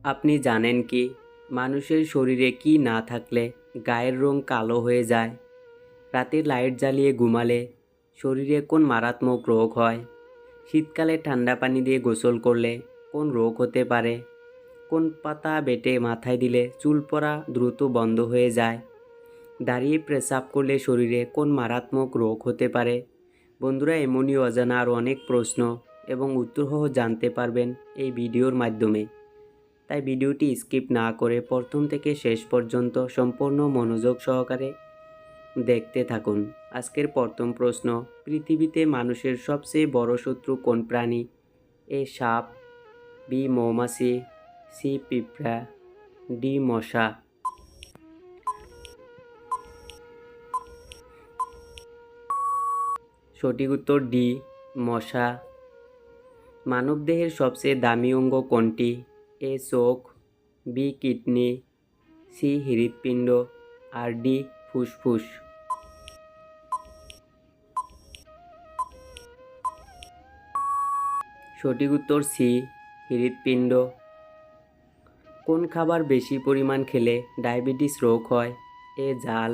আপনি জানেন কি মানুষের শরীরে কি না থাকলে গায়ের রং কালো হয়ে যায়? রাতে লাইট জ্বালিয়ে ঘুমালে শরীরে কোন মারাত্মক রোগ হয়? শীতকালে ঠান্ডা পানি দিয়ে গোসল করলে কোন রোগ হতে পারে? কোন পাতা বেটে মাথায় দিলে চুল পড়া দ্রুত বন্ধ হয়ে যায়? দাঁড়িয়ে প্রস্রাব করলে শরীরে কোন মারাত্মক রোগ হতে পারে? বন্ধুরা, এমনই অজানা আরও অনেক প্রশ্ন এবং উত্তরসহ জানতে পারবেন এই ভিডিওর মাধ্যমে। তাই ভিডিওটি স্কিপ না করে প্রথম থেকে শেষ পর্যন্ত সম্পূর্ণ মনোযোগ সহকারে দেখতে থাকুন। আজকের প্রথম প্রশ্ন, পৃথিবীতে মানুষের সবচেয়ে বড় শত্রু কোন প্রাণী? এ সাপ, বি মৌমাছি, সি পিঁপড়া, ডি মশা। সঠিক উত্তর ডি মশা। মানবদেহের সবচেয়ে দামি অঙ্গ কোনটি? এ চোখ, বি কিডনি, সি হৃৎপিণ্ড, আর ডি ফুসফুস। সঠিক উত্তর সি হৃৎপিণ্ড। কোন খাবার বেশি পরিমাণ খেলে ডায়াবেটিস রোগ হয়? এ ঝাল,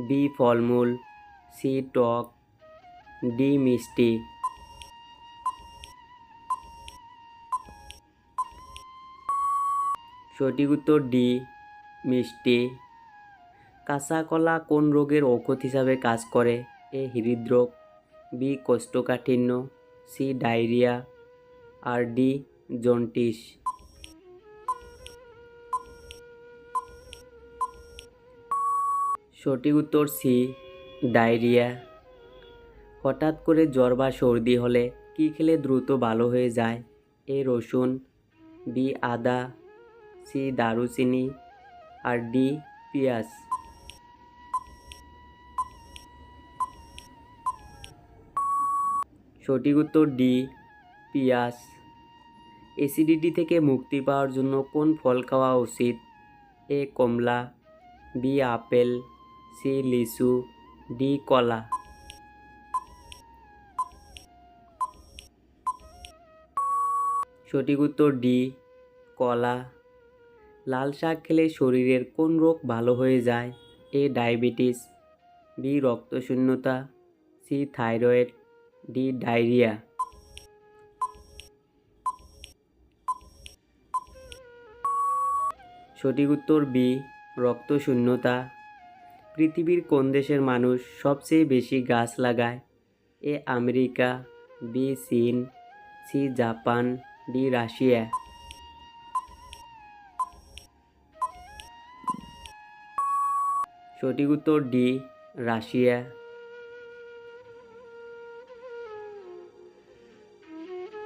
বি ফলমূল, সি টক, ডি মিষ্টি। সঠিক উত্তর ডি মিষ্টি। কাঁচা কলা কোন রোগের ঔষধ হিসাবে কাজ করে? এ হৃদরোগ, বি কোষ্ঠকাঠিন্য, সি ডায়রিয়া, আর ডি জন্ডিস। সঠিক উত্তর সি ডায়রিয়া। হঠাৎ করে জ্বর বা সর্দি হলে কী খেলে দ্রুত ভালো হয়ে যায়? এ রসুন, বি আদা, সি দারুচিনি, আর ডি পেঁয়াজ। সঠিক উত্তর ডি পেঁয়াজ। অ্যাসিডিটি থেকে মুক্তি পাওয়ার জন্য কোন ফল খাওয়া উচিত? এ কমলা, বি আপেল, সি লিচু, ডি কলা। সঠিক উত্তর ডি কলা। লাল শাক খেলে শরীরের কোন রোগ ভালো হয়ে যায়? এ ডায়াবেটিস, বি রক্তশূন্যতা, সি থাইরয়েড, ডি ডায়রিয়া। সঠিক উত্তর বি রক্তশূন্যতা। পৃথিবীর কোন দেশের মানুষ সবচেয়ে বেশি গাছ লাগায়? এ আমেরিকা, বি চীন, সি জাপান, ডি রাশিয়া। সঠিক উত্তর ডি রাশিয়া।